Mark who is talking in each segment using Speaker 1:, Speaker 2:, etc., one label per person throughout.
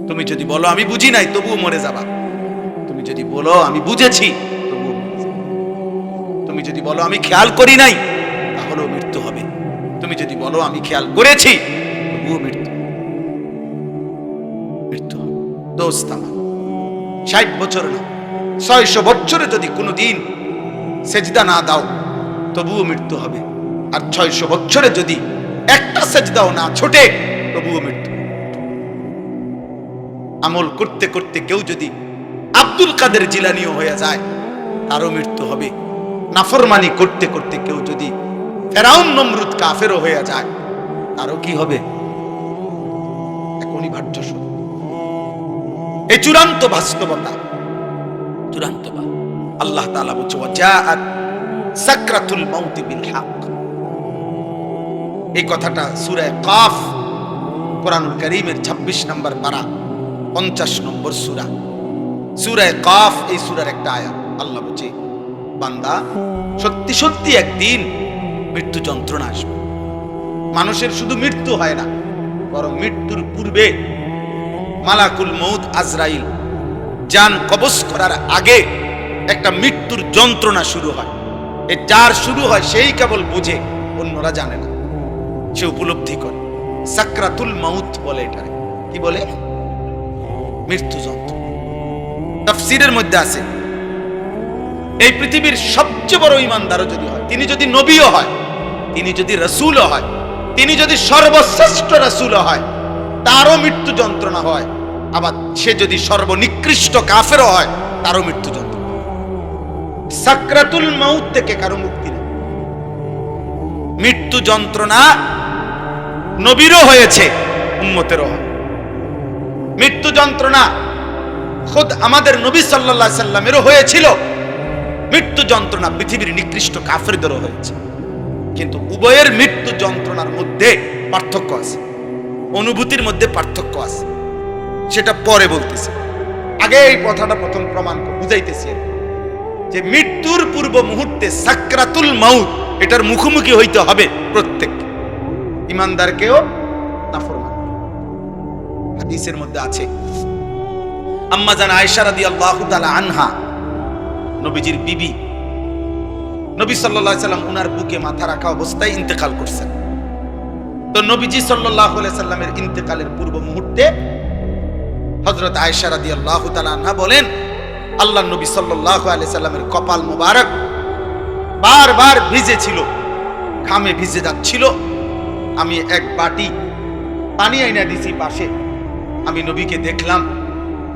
Speaker 1: তুমি যদি বলো আমি বুঝি নাই, তবুও মরে যাবা। তুমি যদি বলো আমি বুঝেছি, তবুও মরে যাবা। তুমি যদি বলো আমি খেয়াল করি নাই, তাহলেও মৃত্যু হবে। তুমি যদি বলো আমি খেয়াল করেছি, তবুও মৃত্যু হবে। দোস্ত আমার, 60 বছর না 600 বছরে যদি কোনোদিন সেজদা না দাও, তবুও মৃত্যু হবে। আর 600 বছরে যদি একটা সেজদাও না ছোটে, তবুও মৃত্যু। আমল করতে করতে কেউ যদি আব্দুল কাদের জিলানীও হয়ে যায়, তারও মৃত্যু হবে। নাফরমানি করতে করতে কেউ যদি ফেরাউন নমরুদ কাফেরও হয়ে যায়, তারও কি হবে? এক অনিবার্য সত্য। এই চূড়ান্ত বাস্তবতা, চূড়ান্ত। আল্লাহ তাআলা বলছে ওয়াজাআত সাকরাতুল মাউত বিল হক। এই কথাটা সূরা কাফ, কোরআনুল কারীমের 26 নম্বর পারা, 50 নম্বর সূরা, সূরা কাফ। এই সূরার একটা আয়াত। আল্লাহ বলছে বান্দা, সত্যি সত্যি একদিন মৃত্যু যন্ত্রণা আসবে। মানুষের শুধু মৃত্যু হয় না, বরং মৃত্যুর পূর্বে মালাকুল মউত আজরাইল জান কবজ করার আগে একটা মৃত্যুর যন্ত্রণা শুরু হয়। এই যার শুরু হয় সেই কেবল বুঝে, অন্যরা জানে না। সে উপলব্ধি করে। সাকরাতুল মাউত বলে এটারে। কি বলে? মৃত্যু যন্ত্রণা। তাফসীরের মধ্যে আছে, এই পৃথিবীর সবচেয়ে বড় ঈমানদারও যদি হয়, তিনি যদি নবীও হয়, তিনি যদি রাসূলও হয়, তিনি যদি সর্বশ্রেষ্ঠ রাসূলও হয়, তারও মৃত্যু যন্ত্রণা হয়। আবার সে যদি সর্বনিকৃষ্ট কাফেরও হয়, তারও মৃত্যু যন্ত্রণা। সাকরাতুল মাউত থেকে কারো মুক্তি নেই। মৃত্যু যন্ত্রণা নবীরও হয়েছে, উম্মতেরও হয়। মৃত্যু যন্ত্রণা খুদ আমাদের নবী সাল্লাল্লাহু আলাইহি সাল্লামেরও হয়েছিল। মৃত্যু যন্ত্রণা পৃথিবীর নিকৃষ্ট কাফেরদেরও হয়েছে। কিন্তু উভয়ের মৃত্যু যন্ত্রণার মধ্যে পার্থক্য আছে, অনুভূতির মধ্যে পার্থক্য আছে। সেটা পরে বলতেছি। আগে এই কথাটা প্রথম প্রমাণ বুঝাইতেছি যে মৃত্যুর পূর্ব মুহূর্তে সাকরাতুল মাউত, এটার মুখোমুখি হইতে হবে প্রত্যেক ঈমানদারকেও, নাফরমান। হাদিসের মধ্যে আছে, আম্মা জান আয়েশা রাদিয়াল্লাহু তাআলা আনহা, নবীজির বিবি, নবী সাল্লাল্লাহু আলাইহি সাল্লাম উনার বুকে মাথা রাখা অবস্থায় ইন্তেকাল করছেন। তো নবীজি সাল্লাল্লাহু আলাইহি সাল্লামের ইন্তেকালের পূর্ব মুহূর্তে হযরত আয়েশা রাদিয়াল্লাহু তাআলা আনহা বলেন, আল্লাহর নবী সাল্লাল্লাহু আলাইহি সাল্লামের কপাল মোবারক বারবার ভিজে ছিল, ঘামে ভিজে যাচ্ছিল। আমি এক বাটি পানি আইনা দিছি পাশে। আমি নবীকে দেখলাম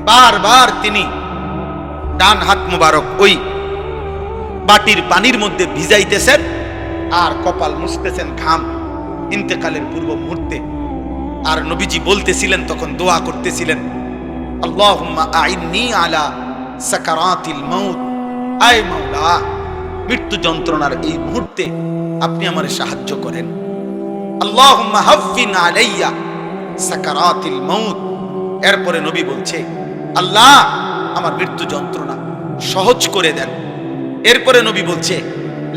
Speaker 1: বারবার তিনি ডান হাত মোবারক ওই বাটির পানির মধ্যে ভিজাইতেছেন আর কপাল মুছতেছেন ঘাম, ইন্তেকালের পূর্ব মুহূর্তে। আর নবীজি বলতেছিলেন, তখন দোয়া করতেছিলেন, আল্লাহুম্মা আইন্নি আলা সাকারাতিল মাউত, আয় মাওলা, মৃত্যু যন্ত্রণার এই মুহূর্তে আপনি আমারে সাহায্য করেন। আল্লাহুম্মা হাফফিন আলাইয়া সাকারাতিল মাউত। এরপরে নবী বলছে, আল্লাহ আমার মৃত্যু যন্ত্রণা সহজ করে দেন। এরপরে নবী বলছে,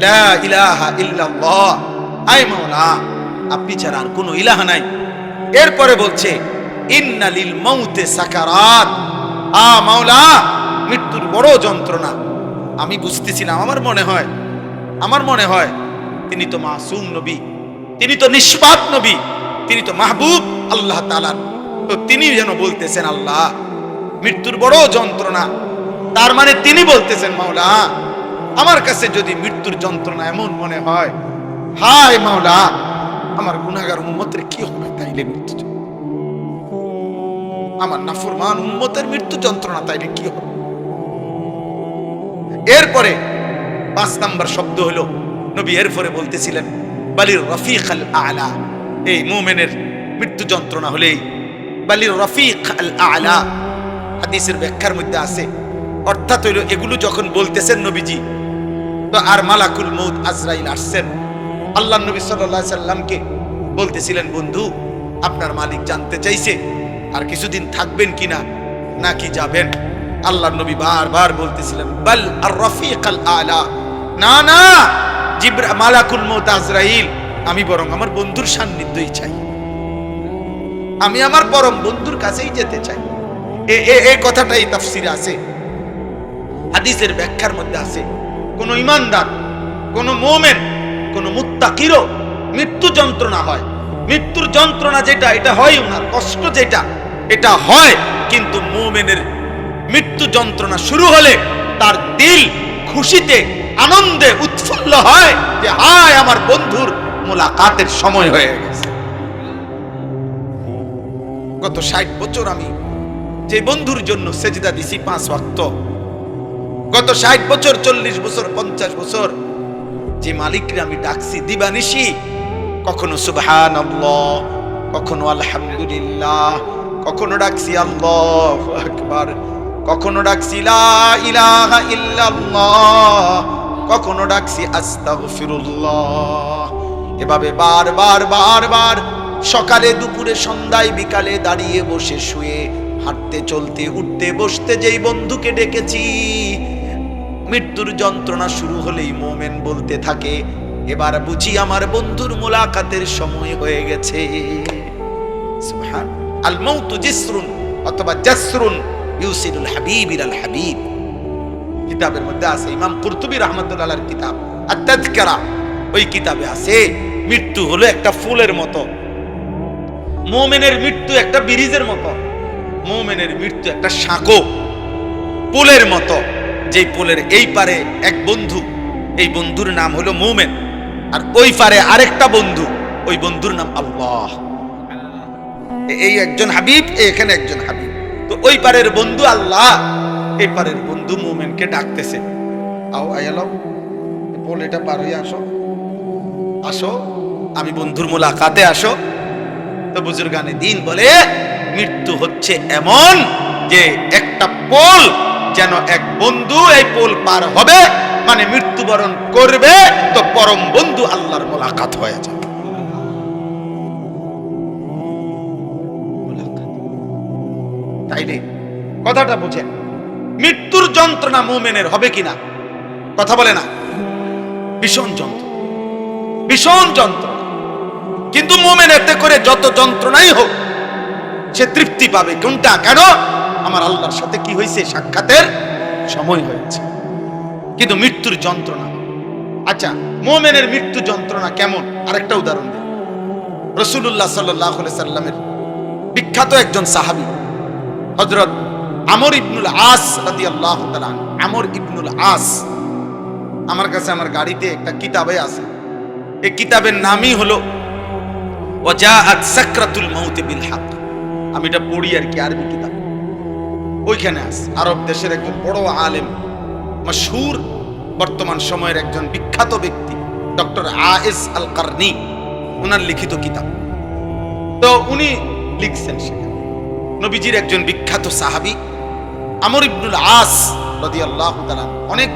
Speaker 1: লা ইলাহা ইল্লাল্লাহ, আয় মাওলা আপনি ছাড়া আর কোনো ইলাহা নাই। এরপরে বলছে, ইন্না লিল মাউতে সাকারাত, মাওলা মৃত্যুর বড় যন্ত্রণা। আমি বুঝতেছিলাম, আমার মনে হয় তিনি তো মাসুম নবী, তিনি তো নিষ্পাপ নবী, তিনি তো মাহবুব আল্লাহ তাআলার। তো তিনি যেন বলতেছেন আল্লাহ মৃত্যুর বড় যন্ত্রণা, তার মানে তিনি বলতেছেন মাওলা আমার কাছে যদি মৃত্যুর যন্ত্রণা এমন মনে হয়, হায় মাওলা আমার গুনাহগার উম্মতের কি হবে তাইলে মৃত্যু, আমার নাফরমান উম্মতের মৃত্যু যন্ত্রণা তাইলে কি হবে। এরপরে 5 নাম্বার শব্দ হলো, নবী এরপরে বলতেছিলেন বালির রফিক আল আলা। এই মুমিনের মৃত্যু যন্ত্রণা হলেই বালির রফিক আল আলা। হাদিসের ব্যাখ্যার মধ্যে আছে, অর্থাৎ হইল এগুলো যখন বলতেছেন নবীজি, তো আর মালাকুল মউত আজরাইল আসছেন, আল্লাহ নবী সাল্লাল্লাহু আলাইহি সাল্লামকে বলতেছিলেন, বন্ধু আপনার মালিক জানতে চাইছে আর কিছুদিন থাকবেন কিনা নাকি যাবেন। আল্লাহর নবী বারবার বলতেছিলেন বাল আর রফিক আল আলা, না না মালাকুল মউত আজরাইল, আমি বরং আমার বন্ধুর সান্নিধ্যই চাই, আমি আমার পরম বন্ধুর কাছেই যেতে চাই। এই কথাটাই তাফসিরে আছে, হাদিসের ব্যাখ্যার মধ্যে আছে। কোন ইমানদার, কোন মুমিন, কোন মুত্তাকিরও মৃত্যু যন্ত্রণা হয়। মৃত্যুর যন্ত্রণা যেটা, এটা হয় ওনার কষ্ট যেটা, এটা হয়। কিন্তু মুমিনের মৃত্যু যন্ত্রণা শুরু হলে তার দিল খুশিতে, আনন্দে উৎফুল্ল হয় যে হায় আমার বন্ধুর মুলাকাতের সময় হয়ে গেছে। গত 60 বছর আমি যে বন্ধুর জন্য সেজদা দিছি 5 ওয়াক্ত, গত 60 বছর, 40 বছর, 50 বছর যে মালিকরে আমি ডাকছি দিবানিশি, কখনো সুবহানাল্লাহ, কখনো আলহামদুলিল্লাহ, কখনো ডাকছি আল্লাহু আকবার, কখনো ডাকছি লা ইলাহা ইল্লাল্লাহ, কখনো ডাকছি আস্তাগফিরুল্লাহ। এভাবে বারবার বারবার সকালে, দুপুরে, সন্ধ্যায়, বিকালে দাঁড়িয়ে, বসে, শুয়ে, হাঁটতে, চলতে, উঠতে, বসতে যেই বন্ধুকে ডেকেছি, মৃত্যুর যন্ত্রণা শুরু হলেই মুমিন বলতে থাকে এবার বুঝি আমার বন্ধুর মুলাকাতের সময় হয়ে গেছে। সুবহান আল মাউতু জিসরুন অথবা জাসরুন ইউসিলুল হাবিব ইলাল হাবিব, কিতাবের মধ্যে আছে। ইমাম কুরতুবী রাহমাতুল্লাহ আলাইহির কিতাব আত-তাযকিরা, ওই কিতাবে আছে মৃত্যু হলো একটা ফুলের মতো, মুমিনের মৃত্যু একটা ব্রিজের মতো, মুমিনের মৃত্যু একটা সাঁকো পুলের মতো। যেই পুলের এই পারে এক বন্ধু, এই বন্ধুর নাম হলো মুমিন, আর ওই পারে আরেকটা বন্ধু, ওই বন্ধুর নাম আল্লাহ। এই একজন হাবিব, এখানে একজন হাবিব। তো ওই পারের বন্ধু আল্লাহ, এই পারের বন্ধু মুমিনকে ডাকতেছে, আও আয়ালাও, পুল এটা পার হয়ে আসো, আসো, আমি বন্ধুর মুলাকাতে আসো। তো বুজুর্গানে দিন বলে মৃত্যু হচ্ছে এমন যে একটা পোল, যেন এক বন্ধু এই পোল পার হবে মানে মৃত্যুবরণ করবে, তো পরম বন্ধু আল্লাহর মুলাকাত হয়ে যাবে। তাইলে কথাটা বুঝেন, মৃত্যুর যন্ত্রণা মুমিনের হবে কিনা? কথা বলে না, ভীষণ যন্ত্রণা, ভীষণ যন্ত্রণা। কিন্তু মুমিন এতে করে যত যন্ত্রণাই হোক সে তৃপ্তি পাবে। কোনটা? কেন? আমার আল্লাহর সাথে কি হয়েছে? সাক্ষাতের সময় হয়েছে। কিন্তু মৃত্যুর যন্ত্রণা, আচ্ছা মুমিনের মৃত্যু যন্ত্রণা কেমন? আরেকটা উদাহরণ দিই। রাসূলুল্লাহ সাল্লাল্লাহু আলাইহি সাল্লামের বিখ্যাত একজন সাহাবী হযরত আমর ইবনুল আস রাদিয়াল্লাহু তাআলা। আমর ইবনুল আস, আমার কাছে আমার গাড়িতে একটা কিতাবে আছে, এই কিতাবের নামই হলো ওয়াজাআত সাকরাতুল মাউত বিল হক। আমি এটা পড়ি আর কি, আরবি কিতাব। ওইখানে আছে আরব দেশের একজন বড় আলেম, মাশহুর বর্তমান সময়ের একজন বিখ্যাত ব্যক্তি, ডক্টর আয়েস আল কারনি, ওনার লিখিত কিতাব। তো উনি লিখছেন সেখানে নবীজির একজন বিখ্যাত সাহাবী আমর ইবনুল আস রাদিয়াল্লাহু তাআলা, অনেক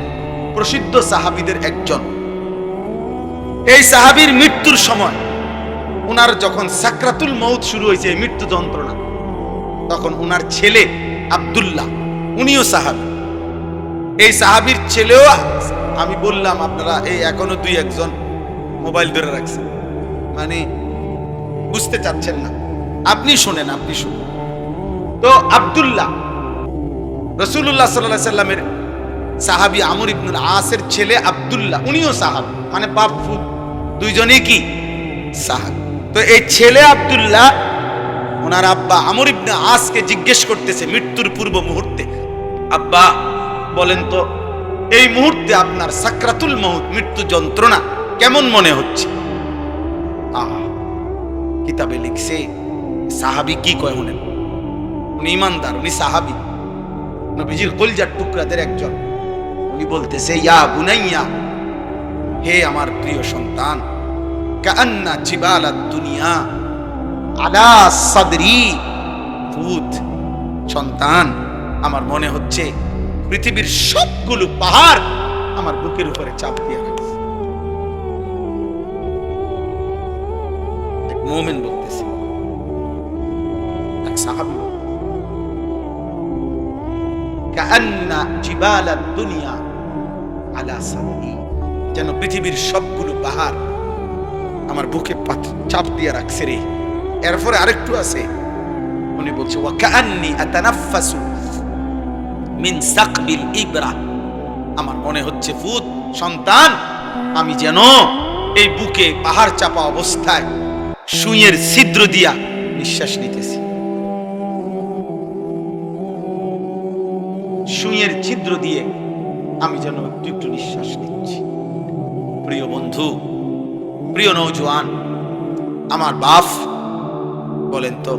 Speaker 1: প্রসিদ্ধ সাহাবীদের একজন। এই সাহাবীর মৃত্যুর সময়, উনার যখন সাকরাতুল মউত শুরু হয়েছে, মৃত্যু যন্ত্রণা, তখন উনার ছেলে আব্দুল্লাহ, উনিও সাহাবী। এই সাহাবীর ছেলেও, আমি বললাম আপনারা এই এখনো 2-1 মোবাইল ধরে রাখছেন, মানে বুঝতে চাচ্ছেন না। আপনি শুনেন, আপনি শুনেন। তো আব্দুল্লাহ রাসূলুল্লাহ সাল্লাল্লাহু আলাইহি সাল্লামের সাহাবী আমর ইবনুল আসের ছেলে আব্দুল্লাহ, উনিও সাহাবী, মানে বাপ ফুত দুইজনেই কি সাহাবী। তো এই ছেলে আব্দুল্লাহ ওনার আব্বা আমর ইবনে আসকে জিজ্ঞেস করতেছে মৃত্যুর পূর্ব মুহূর্তে, আব্বা বলেন তো এই মুহূর্তে আপনার সাকরাতুল মউত, মৃত্যু যন্ত্রণা কেমন মনে হচ্ছে? কিতাবে লিখছে সাহাবী কি কয় শুনেন। উনি ইমানদার, উনি সাহাবী, নবীজির কলিজার টুকরাদের একজন। উনি বলতেছে, ইয়া বুনাইয়া, হে আমার প্রিয় সন্তান, কান্না জিবালাদ দুনিয়া আলা সাদরি ফুত, সন্তান আমার মনে হচ্ছে পৃথিবীর সবগুলো পাহাড় আমার বুকের উপরে চাপ দিয়ে রাখছে। এক মুমিন বলতেছে, এক সাহাবী, কান্না জিবালাদ দুনিয়া আলা সাদরি, যেন পৃথিবীর সবগুলো পাহাড় আমার বুকে চাপ দিয়ে রাখছে রে। এরপরে আরেকটু আছে, উনি বলছে ওয়া কাআন্নী আতানাফাসু মিন সাকবিল ইবরা, আমার মনে হচ্ছে ফুত সন্তান, আমি যেন এই বুকে পাহাড় চাপা অবস্থায় সুইয়ের ছিদ্র দিয়া নিঃশ্বাস নিতেছি, সুইয়ের ছিদ্র দিয়ে আমি যেন একটু একটু নিঃশ্বাস নিচ্ছি। প্রিয় বন্ধু, প্রিয় নওজোয়ান, আমার বাপ বলেন তো,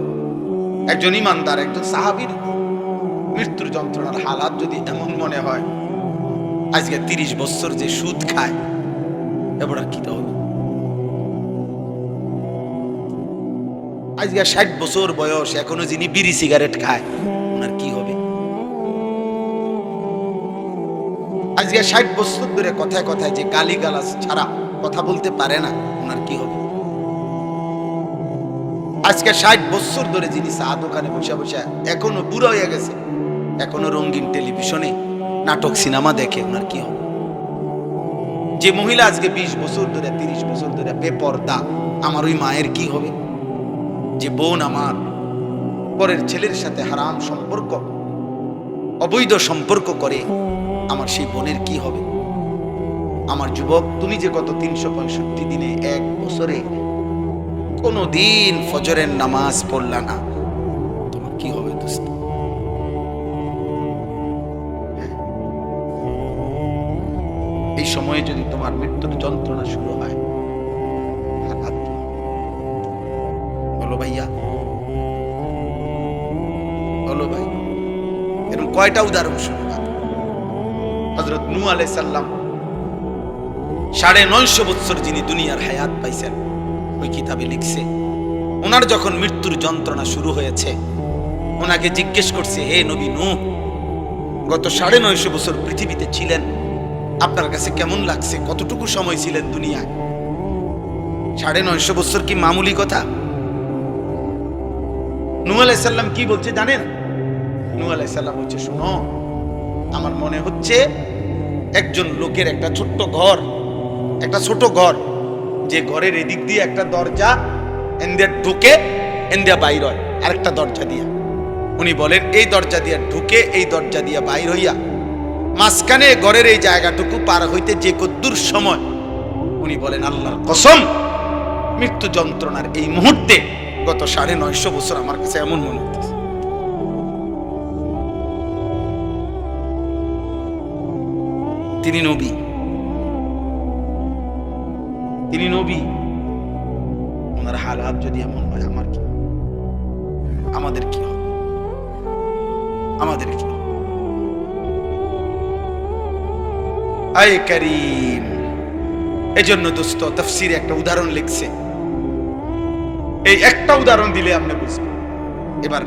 Speaker 1: একজন ইমানদার, একজন সাহাবীর মৃত্যুর যন্ত্রণার হালাত যদি এমন মনে হয়, আজকে 30 বছর যে সুদ খায়, এবার আর কি হবে? আজকে 60 বছর বয়স, এখনো যিনি বিড়ি সিগারেট খায়, ওনার কি হবে? আজকে 60 বছর ধরে কথায় কথায় যে গালিগালাজ ছাড়া কথা বলতে পারে না, ওনার কি হবে? আজকে 60 বছর ধরে যিনি চা দোকানে বসে বসে এখনো বুড়ো হয়ে গেছে, এখনো রঙিন টেলিভিশনে নাটক সিনেমা দেখে, ওনার কি হবে? যে মহিলা আজকে 20 বছর ধরে 30 বছর ধরে বেপরদা, আমার ওই মায়ের কি হবে? যে বোন আমার পরের ছেলের সাথে হারাম সম্পর্ক, অবৈধ সম্পর্ক করে, আমার সেই বোনের কি হবে? আমার যুবক, তুমি যে গত 365 দিনে 1 বছরে কোনো দিন ফজরের নামাজ পড়লা না, তোমার কি হবে দোস্ত? এই সময়ে যদি তোমার মৃত্যুর যন্ত্রণা শুরু হয়, বলো ভাইয়া, বলো ভাই, এরকম কয়টা উদাহরণ শুনবা? হযরত নূহ আলাইহিস সালাম 950 বছর যিনি দুনিয়ার হায়াত পাইছেন, ওই কিতাবে লিখছে, ওনার যখন মৃত্যুর যন্ত্রণা শুরু হয়েছে, ওনাকে জিজ্ঞেস করছে, হে নবী নূহ, গত 950 বছর পৃথিবীতে ছিলেন, আপনার কাছে কেমন লাগছে? কতটুকু সময় ছিলেন দুনিয়ায়? 950 বছর কি মামুলি কথা? নূহ আলাইহিস সালাম কি বলছে জানেন? নূহ আলাইহিস সালাম বলছে, শুনো, আমার মনে হচ্ছে একজন লোকের একটা ছোট্ট ঘর, একটা ছোট ঘর, যে ঘরের এদিক দিয়ে একটা দরজা, এন্দিয়া ঢুকে এন্দিয়া বাইর হয় আরেকটা দরজা দিয়ে। উনি বলেন এই দরজা দিয়ে ঢুকে এই দরজা দিয়ে বাইর হইয়া মাঝখানে ঘরের এই জায়গাটুকু পার হইতে যে কদ্দুর সময়, উনি বলেন আল্লাহর কসম, মৃত্যু যন্ত্রণার এই মুহূর্তে গত 950 বছর আমার কাছে এমন মনে হচ্ছে। তিনি নবী, তিনি নবী, ওনার হালাত যদি এমন হয়, আমার কি, আমাদের কি হবে? আমাদের কি? আয় কারীম, এজন্য দোস্ত তাফসীরে একটা উদাহরণ লিখছে, এই একটা উদাহরণ দিলে আপনি বুঝবেন। এবার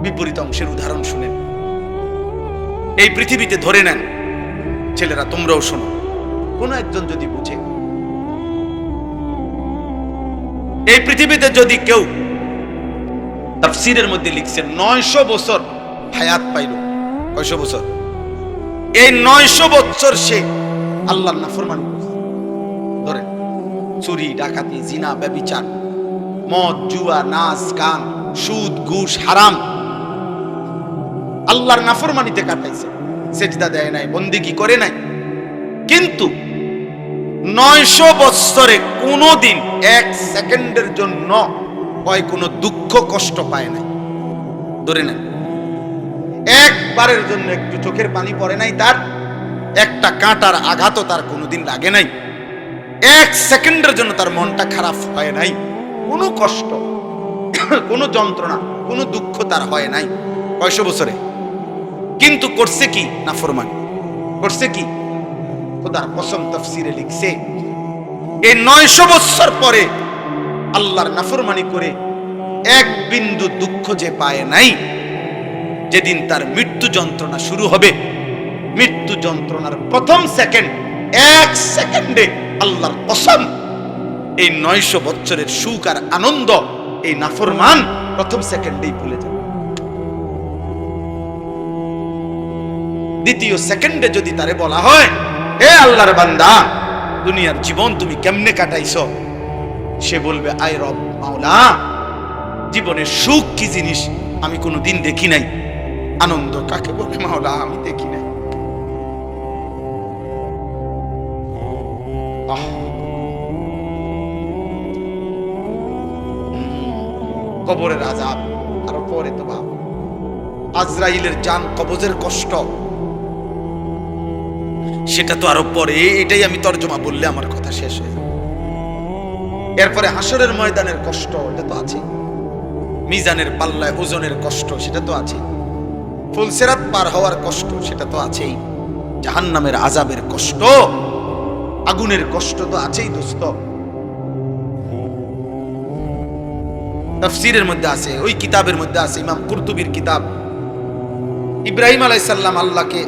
Speaker 1: বিপরীত অংশের উদাহরণ শুনেন। এই পৃথিবীতে ধরে নেন, ছেলেরা তোমরাও শোনো, কোন একজন যদি বুঝে, এই পৃথিবীতে যদি কেউ, তাফসীরের মধ্যে লিখছে 900 বছর হায়াত পাইল, 900 বছর, এই 900 বছর সে আল্লাহর নাফরমানি করছে, ধরেন চুরি, ডাকাতি, জিনা, ব্যভিচার, মদ, জুয়া, নাচ, গান, সুদ, ঘুষ, হারাম, আল্লাহর নাফরমানিতে কাটাইছে, সেজদা দেয় নাই, বন্দেগী করে নাই, কিন্তু 900 বছরে কোনোদিন 1 সেকেন্ডের জন্য হয় কোনো দুঃখ কষ্ট পায় নাই, ধরে নেন একবারের জন্য একটু চোখের পানি পড়ে নাই তার, একটা কাঁটার আঘাতও তার কোনোদিন লাগে নাই, 1 সেকেন্ডের জন্য তার মনটা খারাপ হয় নাই, কোনো কষ্ট, কোনো যন্ত্রণা, কোনো দুঃখ তার হয় নাই 900 বছরে। কিন্তু করছে কি? নাফরমানি করছে কি? খোদার কসম তাফসীরে লিখছে, এই 900 বছর পরে আল্লাহর নাফরমানি করে 1 বিন্দু দুঃখ যে পায় নাই, যেদিন তার মৃত্যু যন্ত্রণা শুরু হবে, মৃত্যু যন্ত্রণার প্রথম সেকেন্ড, 1 সেকেন্ডে আল্লাহর কসম এই 900 বছরের সুখ আর আনন্দ এই নাফরমান প্রথম সেকেন্ডেই ভুলে যাবে। দ্বিতীয় সেকেন্ডে যদি তারে বলা হয়, হে আল্লাহর বান্দা, দুনিয়ার জীবন তুমি কেমনে কাটাইছো, সে বলবে, আয় রব মাওলা, জীবনের সুখ কি জিনিস আমি কোনোদিন দেখি নাই। আনন্দ কাকে বলে মাওলা আমি দেখি নাই। কবরের আযাব, আর পরে তো বাপ আজরাইলের জান কবজের কষ্ট, সেটা তো আরো পরে। এটাই আমি তর্জমা বললে আমার কথা শেষ হয়ে যাবে। এরপরে হাসরের ময়দানের কষ্ট, এটা তো আছে। মিজানের পাল্লায় ওজনের কষ্ট, সেটা তো আছে। ফুলসিরাত পার হওয়ার কষ্ট, সেটা তো আছেই। জাহান্নামের আযাবের কষ্ট, আগুনের কষ্ট তো আছেই দোস্ত। তাফসীরের মধ্যে আছে, ওই কিতাবের মধ্যে আছে, ইমাম কুরতুবীর কিতাব। ইব্রাহিম আলাইহিস সালাম আল্লাহকে,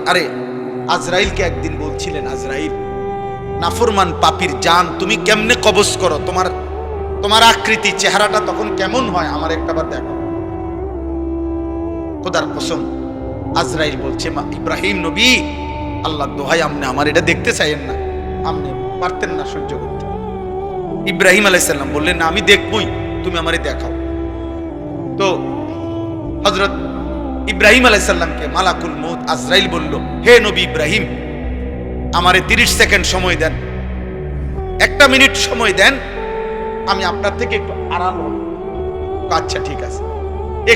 Speaker 1: আজরাইলকে একদিন বলছিলেন, আজরাইল, নাফরমান পাপীর জান তুমি কেমনে কবজ করো? তোমার আকৃতি, চেহারাটা তখন কেমন হয় আমার একটাবার দেখো। খোদার কসম, আজরাইল বলছে, ইব্রাহিম নবী, আল্লাহ দোহাই আপনি আমার এটা দেখতে চাইেন না, আপনি পারতেন না সহ্য করতে। ইব্রাহিম আলাইহিস সালাম বললেন, না আমি দেখবই, তুমি আমারে দেখাও। তো হযরত ইব্রাহিম আলাইহিস সালামকে মালাকুল মউত আজরাইল বলল, হে নবী ইব্রাহিম, আমারে 30 সেকেন্ড সময় দেন, 1 মিনিট সময় দেন, আমি আপনার থেকে একটু আড়াল হব। আচ্ছা ঠিক আছে।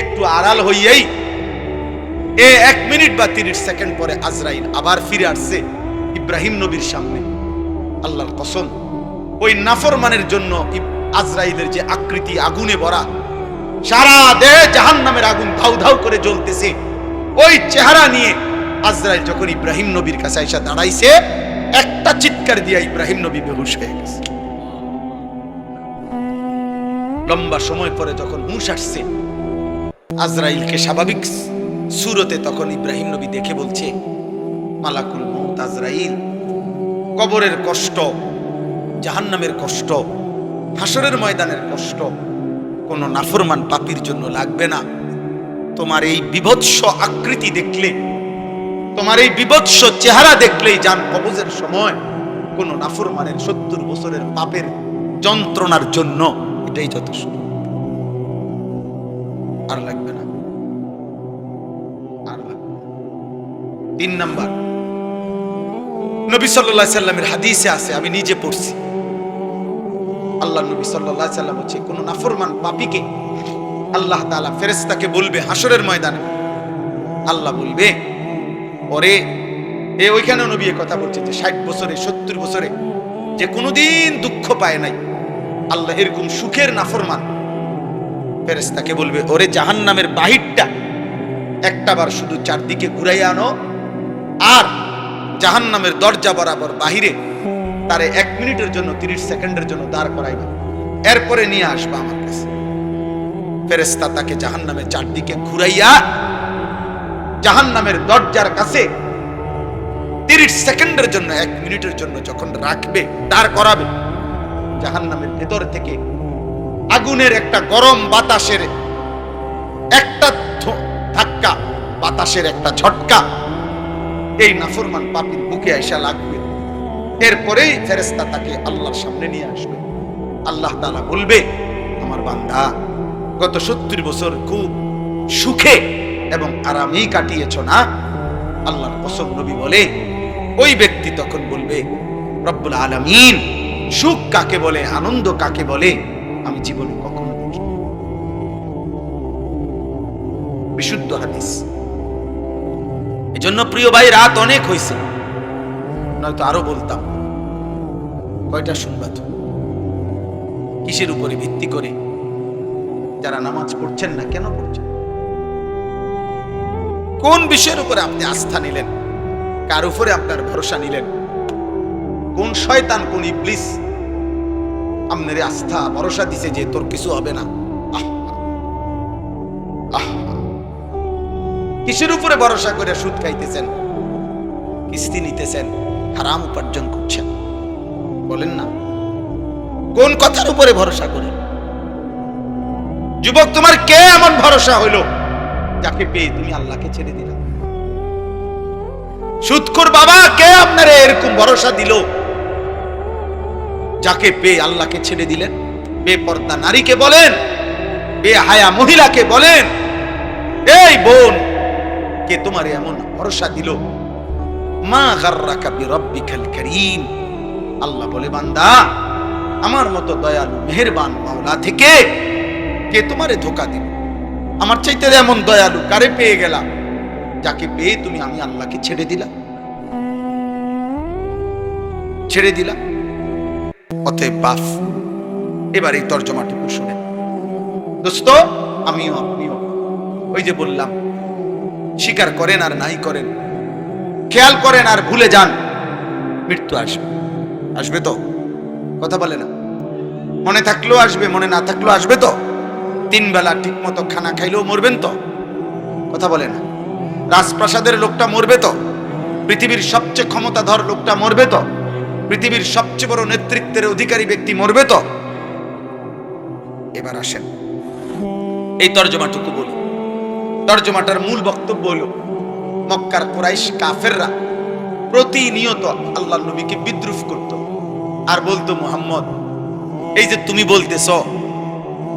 Speaker 1: একটু আড়াল হইয়াই 1 মিনিট বা 30 সেকেন্ড পরে আজরাইল আবার ফিরে আসছে ইব্রাহিম নবীর সামনে। আল্লাহর কসম, ওই নাফরমানের জন্য আজরাইলের যে আকৃতি, আগুনে ভরা, সারা দেহ জাহান্নামের আগুন ধাউ ধাউ করে জ্বলতেছে, ওই চেহারা নিয়ে আজরাইল যখন ইব্রাহিম নবীর কাছে এসে দাঁড়াইছে, একটা চিৎকার দিয়ে ইব্রাহিম নবী বেহুশ হয়ে গেছে। লম্বা সময় পরে যখন হুঁশ আসছে আজরাইলকে স্বাভাবিক সুরতে, তখন ইব্রাহিম নবী দেখে বলছে, মালাকুল মউত আজরাইল, কবরের কষ্ট, জাহান্নামের কষ্ট, হাসরের ময়দানের কষ্ট কোন নাফরমান পাপীর জন্য লাগবে না। তোমার এই বিভৎস আকৃতি দেখলে, তোমার এই বিভৎস চেহারা দেখলেই জান কবজের সময় কোন নাফরমানের 70 বছরের পাপের যন্ত্রণার জন্য এটাই যথেষ্ট, আর লাগবে না, আর লাগবে না। 3 নাম্বার, নবী সাল্লাল্লাহু আলাইহি সাল্লামের হাদিসে আছে, আমি নিজে পড়ছি, আল্লাহ নবী সাল্লাল্লাহু আলাইহি সাল্লাম বলেছে, কোন নাফরমান পাপীকে আল্লাহ তাআলা ফেরেশতাকে বলবে হাসরের ময়দানে, আল্লাহ বলবে, ওরে, ওইখানে নবী কথা বলছে যে 60 বছরে 70 বছরে যে কোনোদিন দুঃখ পায় নাই, আল্লাহ এরকম সুখের নাফরমান, ফেরেশতাকে বলবে, ওরে জাহান্নামের বাহিরটা একটাবার শুধু চারদিকে ঘুরাইয়া আনো, আর জাহান্নামের দরজা বরাবর বাহিরে তারে 1 মিনিটের জন্য 30 সেকেন্ডের জন্য দাঁড় করাইবা, এরপরে নিয়ে আসবা আমার কাছে। ফেরেশতা তাকে জাহান্নামের চারদিকে ঘুরাইয়া জাহান্নামের দরজার কাছে 30 সেকেন্ডের জন্য, 1 মিনিটের জন্য যখন রাখবে, দাঁড় করাবে, জাহান্নামের ভেতর থেকে আগুনের একটা গরম বাতাসের একটা ধাক্কা, বাতাসের একটা ঝটকা এই নাফরমান পাপীর বুকে আইসা লাগবে। এরপরেই ফেরেশতা তাকে আল্লাহর সামনে নিয়ে আসবে। আল্লাহ তাআলা বলবে, আমার বান্দা গত 70 বছর খুব সুখে এবং আরামেই কাটিয়েছ না? আল্লাহর কসম, নবী বলে, ওই ব্যক্তি তখন বলবে, রব্বুল আলামিন, সুখ কাকে বলে, আনন্দ কাকে বলে আমি জীবনে কখনো দেখিনি। বিশুদ্ধ হাদিস। এজন্য প্রিয় ভাই, রাত অনেক হয়েছে, নয়তো আরো বলতাম। কয়টা শুনবা তো? কিসের উপরে ভিত্তি করে যারা নামাজ পড়ছেন না, কেন পড়ছেন? কোন বিষয়ের উপরে আপনি আস্থা নিলেন? কার উপরে আপনার ভরসা নিলেন? কোন শয়তান, কোন ইবলিস আপনার আস্থা ভরসা দিছে যে তোর কিছু হবে না? কিসের উপরে ভরসা করে সুদ খাইতেছেন, কিস্তি নিতেছেন, হারাম উপার্জন করছেন? বলেন না, কোন কথার উপরে ভরসা করে? যুবক, তোমার কে এমন ভরসা হইল যাকে পেয়ে তুমি আল্লাহকে ছেড়ে দিলে? সুদখোর বাবা, কে আপনারে এরকম ভরসা দিল যাকে পেয়ে আল্লাহকে ছেড়ে দিলেন? বেপর্দা নারীকে বলেন, বেহায়া মহিলাকে বলেন, এই বোন কে তোমার এমন ভরসা দিল? মা গাররাকা বিরাব্বিকাল কারীম। আল্লাহ বলে, বান্দা, আমার মতো দয়ালু মেহেরবান মাওলা থেকে কে তোমারে ধোঁকা দিল? আমার চাইতে এমন দয়ালু কারে পেয়ে গেলাম, যাকে পেয়ে তুমি আমি আল্লাহকে ছেড়ে দিলা? ছেড়ে দিলা। অতএব বাপ, এবার এই তর্জমাটুকু শুনে দোস্ত, আমিও আপনিও ওই যে বললাম, স্বীকার করেন আর নাই করেন, খেয়াল করেন আর ভুলে যান, মৃত্যু আসবে। আসবে তো? কথা বলে না? মনে থাকলেও আসবে, মনে না থাকলেও আসবে তো? 3 বেলা ঠিক মতো খানা খাইলেও মরবেন তো? কথা বলে না? রাজপ্রাসাদের লোকটা মরবে তো? পৃথিবীর সবচেয়ে ক্ষমতাধর লোকটা মরবে তো? পৃথিবীর সবচেয়ে বড় নেতৃত্বের অধিকারী ব্যক্তি মরবে তো? এবার আসেন এই তর্জমাটুকু বলি। তর্জমাটার মূল বক্তব্য হলো, মক্কার কুরাইশ কাফেররা প্রতিনিয়ত আল্লাহর নবীকে বিদ্রুপ করত আর বলতো, মুহাম্মদ, এই যে তুমি বলতেছ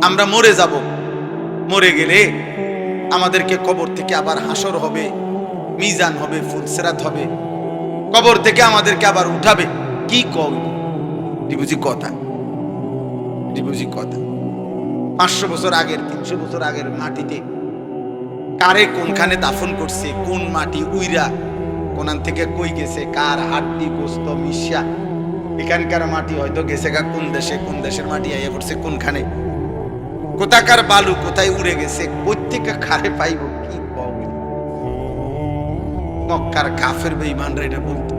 Speaker 1: আমরা মরে যাব, মরে গেলে আমাদেরকে কবর থেকে আবার হাসর হবে, মিজান হবে, ফুলসিরাত হবে, কবর থেকে আমাদেরকে আবার উঠাবে, কি কও? বুঝি কথা, বুঝি কথা। 500 বছর আগের, 300 বছর আগের মাটিতে কারে কোনখানে দাফন করছে, কোন মাটি উইরা কোনান থেকে কই গেছে, কার হাড্ডি গোস্ত মিশা, এখানকার মাটি হয়তো গেছে গা কোন দেশে, কোন দেশের মাটি আইয়া পড়ছে কোনখানে, কোথাকার বালু কোথায় উড়ে গেছে, প্রত্যেকে খারে পাইব, কি পাবে? মক্কার কাফের বেঈমানরা এটা বলতো।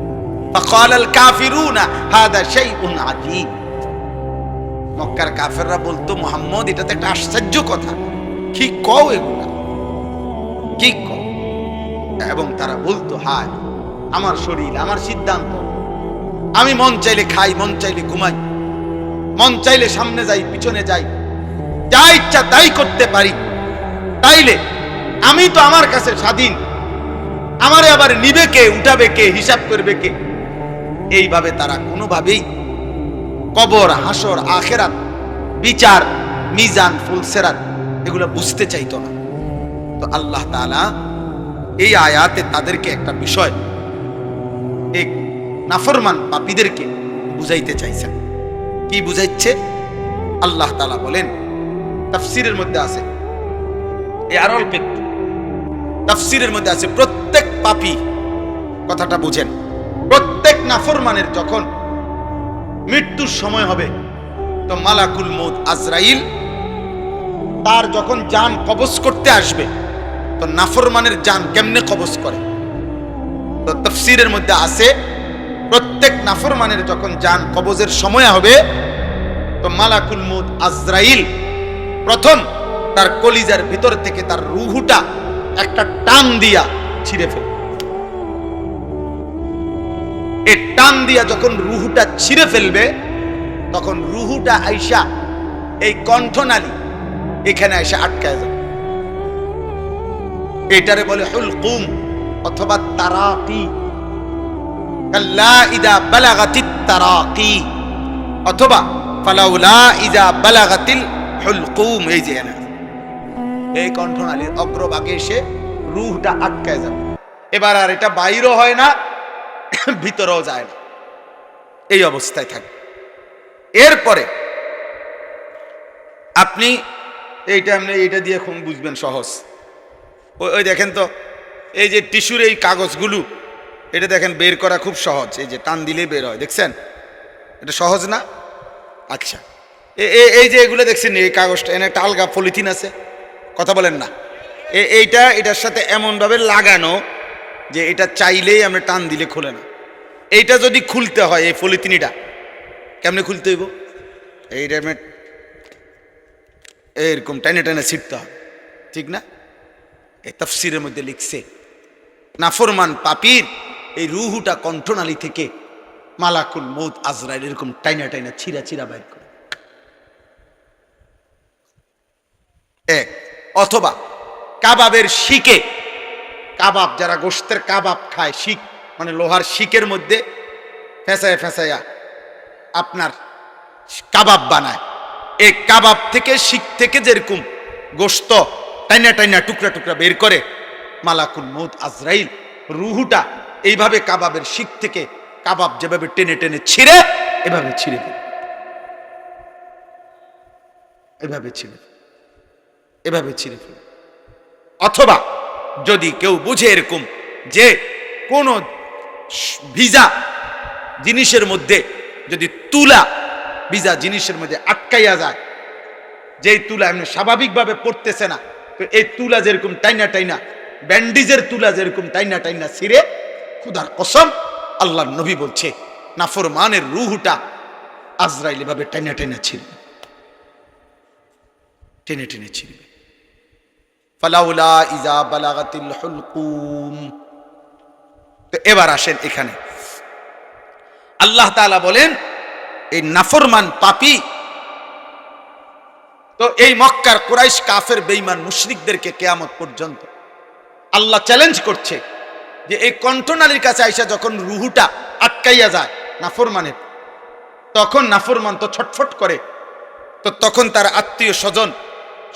Speaker 1: ফাকালাল কাফিরুনা হাদা শাইউন আজীব। মক্কার কাফেররা বলতো, মুহাম্মদ, এটা তো একটা আশ্চর্য কথা, কি কও এগুলা, কি কও? এবং তারা বলতো, হায় আমার শরীর, আমার সিদ্ধান্ত, আমি মন চাইলে খাই, মন চাইলে ঘুমাই, মন চাইলে সামনে যাই, পিছনে যাই, যা ইচ্ছা তাই করতে পারি, তাইলে আমি তো আমার কাছে স্বাধীন, আমারে আবার নিবে কে, উঠাবে কে, হিসাব করবে কে? এইভাবে তারা কোনোভাবেই কবর, হাসর, আখেরাত, বিচার, মিজান, ফুলসিরাত এগুলো বুঝতে চাইতো না। তো আল্লাহ তাআলা এই আয়াতে তাদেরকে একটা বিষয়, এক নাফরমান পাপীদেরকে বুঝাইতে চাইছেন। কি বুঝাইছে? আল্লাহ তাআলা বলেন, তাফসীরের মধ্যে আছে, এই আর অল্প একটু তাফসীরের মধ্যে আছে, প্রত্যেক পাপী, কথাটা বুঝেন, প্রত্যেক নাফরমানের যখন মৃত্যুর সময় হবে, তো মালাকুল মউত আজরাইল তার যখন জান কবজ করতে আসবে, তো নাফরমানের জান কেমনে কবজ করে? তো তাফসীরের মধ্যে আছে, প্রত্যেক নাফরমানের যখন জান কবজের সময় হবে, তো মালাকুল মউত আজরাইল প্রথম তার কলিজার ভিতর থেকে তার রূহটা একটা টান দিয়া ছিঁড়ে ফেলে। এই টান দিয়া যখন রূহটা ছিঁড়ে ফেলবে, তখন রূহটা আইসা এই কণ্ঠনালী এখানে আইসা আটকায় যাবে। এটারে বলে হুলকুম অথবা তারাকি, কাল্লা ইযা বালাগাতিত তারাকি, অথবা ফালাউলা ইযা বালাগাতিল হুলকুম। এই যে এই কণ্ঠনালীর অগ্রভাগে এসে রূহটা আটকায় যাবে, এবার আর এটা বাইরও হয় না, ভিতরেও যায় না, এই অবস্থায় থাকে। এরপরে আপনি এইটা দিয়ে খুব বুঝবেন সহজ। ওই দেখেন তো, এই যে টিস্যুর এই কাগজগুলো, এটা দেখেন বের করা খুব সহজ, এই যে টান দিলেই বের হয়, দেখছেন? এটা সহজ না? আচ্ছা, এই যে এগুলো দেখছেন, এই কাগজটা এনে একটা আলগা পলিথিন আছে, কথা বলেন না? এটার সাথে এমনভাবে লাগানো যে এটা চাইলেই আমরা টান দিলে খুলে না। এইটা যদি খুলতে হয়, এই পলিথিনটা কেমনে খুলতে হইব? এইটা এরকম টাইনে টাইনে ছিটতে হবে, ঠিক না? এই তাফসীরের মধ্যে লিখছে, নাফরমান পাপীর এই রূহটা কণ্ঠনালী থেকে মালাকুল মউত আজরাইল এরকম টাইনা টাইনা ছিঁড়া ছিঁড়া বাইর করে। এক, অথবা কাবাবের শিকে, কাবাব যারা গোশতের কাবাব খায়, শিক মানে লোহার শিকের মধ্যে ফেঁসায়া ফেঁসায়া আপনার কাবাব বানায়, এই কাবাব থেকে, শিক থেকে যেরকম গোশত টাইনা টাইনা টুকরা টুকরা বের করে মালাকুল মউত আজরাইল রুহুটা এইভাবে কাবাবের শিক থেকে কাবাব যেভাবে টেনে টেনে ছিঁড়ে এভাবে ছিঁড়ে ফেলে, এভাবে ছিঁড়ে এভাবে ছিঁড়ে ফেলে। অথবা যদি কেউ বুঝে এরকম যে কোন ভিজা জিনিসের মধ্যে যদি তুলা ভিজা জিনিসের মধ্যে আটকাইয়া যায়, যেই তুলা এমনি স্বাভাবিকভাবে পড়তেছে না, তো এই তুলা যেরকম টাইনা টাইনা ব্যান্ডিজের তুলা যেরকম টাইনা টাইনা ছিঁড়ে, খুদার কসম আল্লাহর নবী বলছে নাফরমানের রূহটা আজরাইল এভাবে টাইনা টাইনা ছিঁড়বে, টেনে টেনে ছিঁড়বে। ফালাউলা ইজা বালাগাতিল হুলকুম। তো এবার আসেন এখানে আল্লাহ তাআলা বলেন এই নাফরমান পাপী, তো এই মক্কার কুরাইশ কাফের বেঈমান মুশরিকদেরকে কিয়ামত পর্যন্ত আল্লাহ চ্যালেঞ্জ করছে যে এই কণ্ঠনালীর কাছে আইসা যখন রুহুটা আটকাইয়া যায় নাফরমানের, তখন নাফরমান তো ছটফট করে, তো তখন তার আত্মীয় স্বজন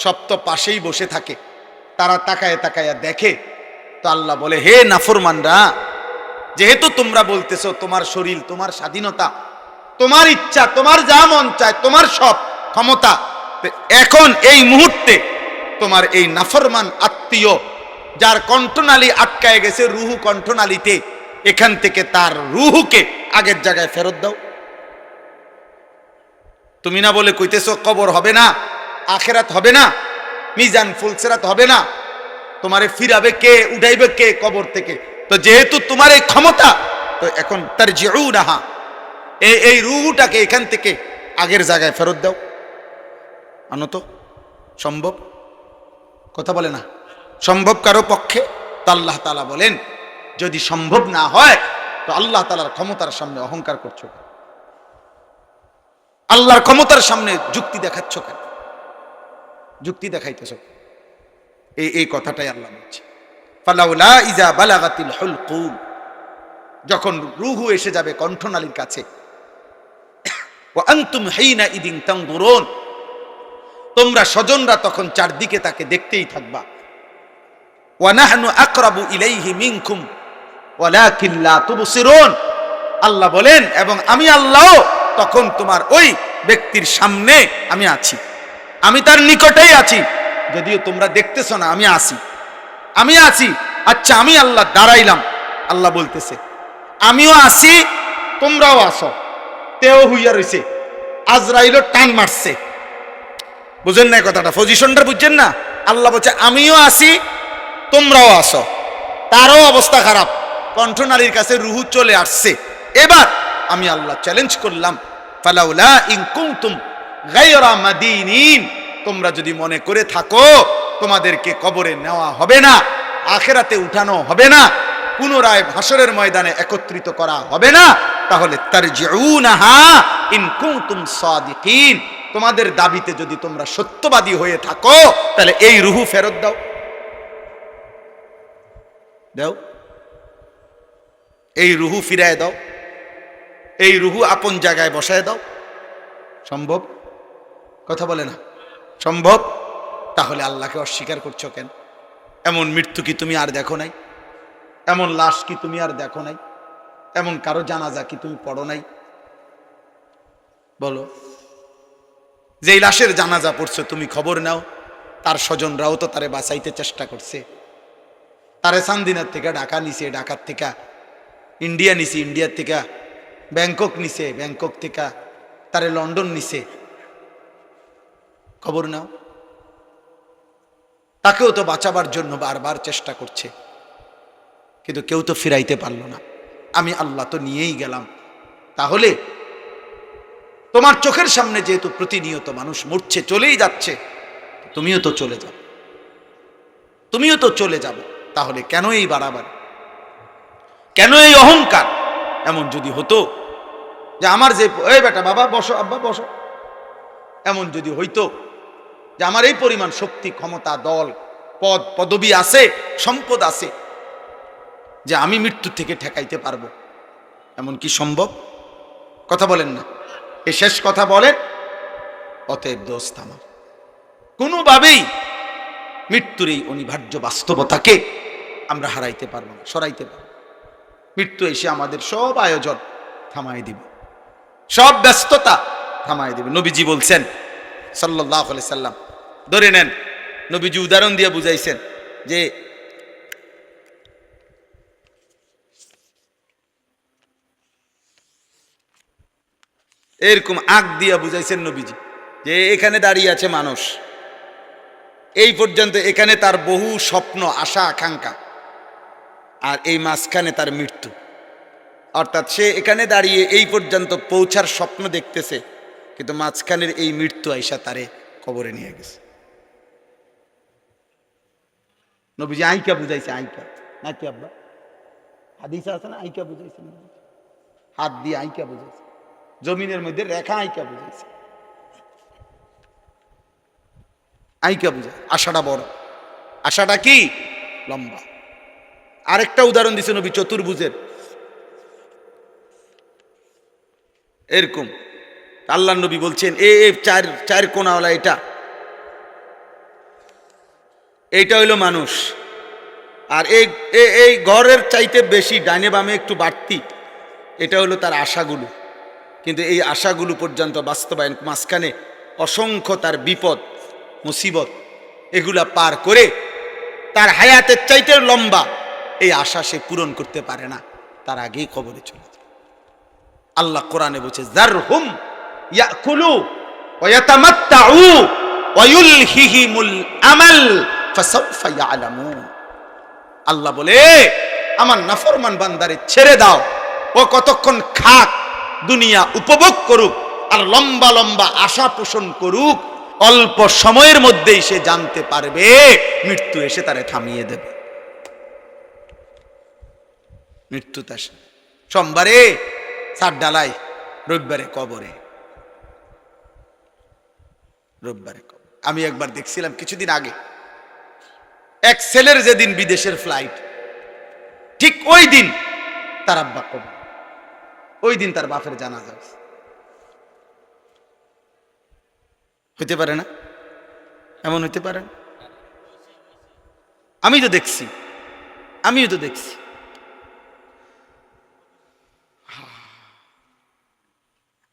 Speaker 1: সব তো পাশেই বসে থাকে, তারা তাকায় তাকায়া দেখে। তো আল্লাহ বলে হে নাফরমানরা, যেহেতু তোমরা বলতেছো তোমার শরীর, তোমার স্বাধীনতা, তোমার ইচ্ছা, তোমার যা মন চায়, তোমার সব ক্ষমতা, এখন এই মুহূর্তে তোমার এই নাফরমান আত্মীয় যার কণ্ঠনালী আটকায় গেছে রুহু কণ্ঠনালীতে, এখান থেকে তার রুহুকে আগের জায়গায় ফেরত দাও। তুমি না বলে কইতেছো কবর হবে না, আখেরাত হবে না, মিজান ফুলসেরাত হবে না, তোমারে ফিরাবে কে, উঠাইবে কে কবর থেকে? তো যেহেতু তোমার এই ক্ষমতা, তো এখন তার জিউনাহা এই রুহুটাকে এখান থেকে আগের জায়গায় ফেরত দাও। আনো তো, সম্ভব? কথা বলে না সম্ভব কারো পক্ষে? তো আল্লাহ তাআলা বলেন যদি সম্ভব না হয় তো আল্লাহ তাআলার ক্ষমতার সামনে অহংকার করছো কেন? আল্লাহর ক্ষমতার সামনে যুক্তি দেখাচ্ছ কেন? যুক্তি দেখাইতেছ, এই কথাটাই আল্লাহ বলছে ফালাউলা ইজা বালাগাতিল হুলকুম, যখন রূহু এসে যাবে কণ্ঠনালীর কাছে, ওয়া আনতুম হিনা ইদিন তানজুরুন, তোমরা স্বজনরা তখন চারদিকে তাকে দেখতেই থাকবা। ওয়া নাহনু আকরাবু ইলাইহি মিনকুম ওয়ালাকিন লা তুবসিরুন, আল্লাহ বলেন এবং আমি আল্লাহ তখন তোমার ওই ব্যক্তির সামনে আমি আছি, আমি তার নিকটেই আছি, যদিও তোমরা দেখতেছ না, আমি আছি, আমি আছি। আচ্ছা আমি আল্লাহ দাঁড়াইলাম, আল্লাহ বলতেছে আমিও আছি, তোমরাও আসো, তেও হইয়া রইছে, আজরাইলও টান মারছে। বুঝেন না কথাটা, পজিশনটা বুঝছেন না? আল্লাহ বলছে আমিও আছি, তোমরাও আসো। তারও অবস্থা খারাপ, কণ্ঠনালীর কাছে রুহু চলে আসছে। এবার আমি আল্লাহ চ্যালেঞ্জ করলাম ফালাউলা ইন কুনতুম গায়রা মাদিনিন, তোমরা যদি মনে করে থাকো তোমাদেরকে কবরে নেওয়া হবে না, আখেরাতে উঠানো হবে না, পুনরায় হাসরের ময়দানে একত্রিত করা হবে না, তাহলে তারজিউনাহা ইন কুনতুম সাদিকিন, তোমাদের দাবিতে যদি তোমরা সত্যবাদী হয়ে থাকো তাহলে এই রুহু ফেরত দাও, দাও, এই রুহু ফিরায় দাও, এই রুহু আপন জায়গায় বসায় দাও। সম্ভব? কথা বলে না সম্ভব? তাহলে আল্লাহকে অস্বীকার করছো কেন? এমন মৃত্যু কি তুমি আর দেখো নাই? এমন লাশ কি তুমি আর দেখো নাই? এমন কারো জানাজা কি তুমি পড়ো নাই? বলো, যেই লাশের জানাজা পড়ছো তুমি খবর নাও, তার স্বজনরাও তো তারে বাঁচাইতে চেষ্টা করছে, তারে চান্দিনার থেকে ঢাকা নিছে, ঢাকার থেকে ইন্ডিয়া নিছে, ইন্ডিয়ার থেকে ব্যাংকক নিছে, ব্যাংকক থেকে তারে লন্ডন নিছে, খবর নাও। তাকেও তো বাঁচাবার জন্য বারবার চেষ্টা করছে, কিন্তু কেউ তো ফিরাইতে পারলো না। আমি আল্লাহ তো নিয়েই গেলাম। তাহলে তোমার চোখের সামনে যেহেতু প্রতিনিয়ত মানুষ মরছে, চলেই যাচ্ছে, তুমিও তো চলে যাও, তুমিও তো চলে যাবে। তাহলে কেন এই বাড়াবাড়ি, কেন এই অহংকার? এমন যদি হতো যে আমার যে এই বেটা বাবা বসো, আব্বা বসো, এমন যদি হইতো যে আমার এই পরিমাণ শক্তি, ক্ষমতা, দল, পদ, পদবি আছে, সম্পদ আছে, যে আমি মৃত্যু থেকে ঠেকাইতে পারবো, এমন কি সম্ভব? কথা বলেন না? এই শেষ কথা বলেন, অতএব দোস্ত আমার কোনোভাবেই মৃত্যুর এই অনিবার্য বাস্তবতাকে আমরা হারাইতে পারবো না, সরাইতে পারবো। মৃত্যু এসে আমাদের সব আয়োজন থামাই দিবে, সব ব্যস্ততা থামাই দিবে। নবীজি বলছেন সাল্লাল্লাহু আলাইহি সাল্লাম, ধরে নেন নবীজি উদাহরণ দিয়ে বুঝাইছেন যে এরকম আগ দিয়া বুঝাইছেন নবীজি যে এখানে দাঁড়িয়ে আছে মানুষ, এই পর্যন্ত এখানে তার বহু স্বপ্ন, আশা, আকাঙ্ক্ষা, আর এই মাঝখানে তার মৃত্যু। অর্থাৎ সে এখানে দাঁড়িয়ে এই পর্যন্ত পৌঁছার স্বপ্ন দেখতেছে, কিন্তু মাঝখানের এই মৃত্যু আইসা তারে কবরে নিয়ে গেছে। নবীজি আইকা বুঝাইছে, আইকা নাকি আব্বা হাদিসে আছে না, আইকা বুঝাইছে, হাত দিয়ে আইকা বুঝাইছে, জমিনের মধ্যে রেখা আইকা বুঝাইছে। আইকা বুঝায় আশাটা বড়, আশাটা কি লম্বা। আরেকটা উদাহরণ দিছে নবী চতুর্ভুজের, এরকম আল্লাহ নবী বলছেন চার কোণাওয়ালা এইটা হইল মানুষ, আর এই ঘরের চাইতে বেশি ডাইনে বামে একটু বাড়তি, এটা হলো তার আশাগুলো। কিন্তু এই আশাগুলো পর্যন্ত বাস্তবায়ন, মাঝখানে অসংখ্য তার বিপদ মুসিবত, এগুলা পার করে তার হায়াতের চাইতে লম্বা এই আশা সে পূরণ করতে পারে না, তার আগেই কবরে চলে যায়। আল্লাহ কোরআনে বলছে যারহুম ইয়াকুলু ওয়া ইয়াতামাত্তাউ ওয়া ইউলহিহিমুল আমাল ফাসাউফা ইয়ালামুন। আল্লাহ বলে আমার নাফরমান বান্দারে ছেড়ে দাও, ও কতক্ষণ খাক, দুনিয়া উপভোগ করুক, আর লম্বা লম্বা আশা পোষণ করুক। অল্প সময়ের মধ্যেই সে জানতে পারবে মৃত্যু এসে তারে থামিয়ে দেবে। মৃত্যু তার সোমবারে সাত ডালাই, রবিবারে কবরে, রবিবারে কবর। আমি একবার দেখছিলাম কিছুদিন আগে, এক ছেলের যেদিন বিদেশের ফ্লাইট, ঠিক ওই দিন তার আব্বা কবর, ওই দিন তার বাপের জানাজা হয়েছে। হইতে পারে না? এমন হইতে পারে না? আমিও তো দেখছি।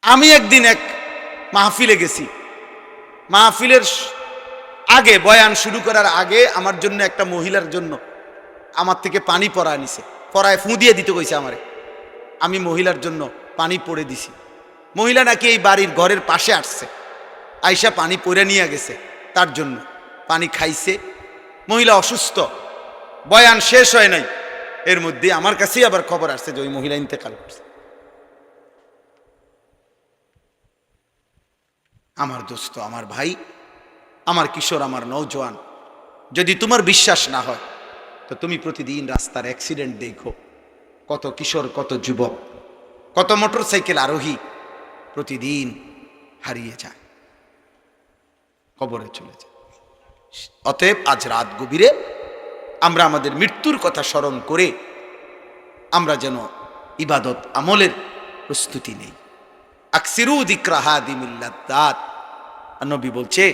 Speaker 1: আমি একদিন এক মাহফিলে গেছি, মাহফিলের আগে, বয়ান শুরু করার আগে আমার জন্য একটা মহিলার জন্য আমার থেকে পানি পড়ায় নিছে, পড়ায় ফুঁ দিয়ে দিতে কইছে আমারে। আমি মহিলার জন্য পানি পড়ে দিছি। মহিলা নাকি এই বাড়ির ঘরের পাশে আসছে, আইসা পানি পড়ে নিয়ে গেছে, তার জন্য পানি খাইছে। মহিলা অসুস্থ, বয়ান শেষ হয় নাই, এর মধ্যে আমার কাছেই আবার খবর আসছে যে ওই মহিলা ইন্তেকাল করছে। আমার দোস্ত, আমার ভাই, আমার কিশোর, আমার নওজোয়ান, যদি তোমার বিশ্বাস না হয় তো তুমি প্রতিদিন রাস্তার অ্যাক্সিডেন্ট দেখো, কত কিশোর, কত যুবক, কত মোটরসাইকেল আরোহী প্রতিদিন হারিয়ে যায়, কবরে চলে যায়। অতএব আজ রাত গভীরে আমরা আমাদের মৃত্যুর কথা স্মরণ করে আমরা যেন ইবাদত আমলের প্রস্তুতি নেই। আকসিরু যিকরা হাদিমিল লাদ্দাত। নবী বলছে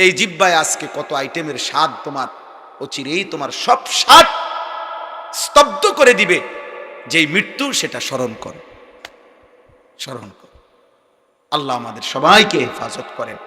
Speaker 1: এই জিহ্বায় আজকে কত আইটেমের স্বাদ, তোমার অচিরেই তোমার সব স্বাদ স্তব্ধ করে দিবে। যেই মৃত্যু, সেটা স্মরণ করো, স্মরণ করো। আল্লাহ আমাদের সবাইকে হেফাজত করেন।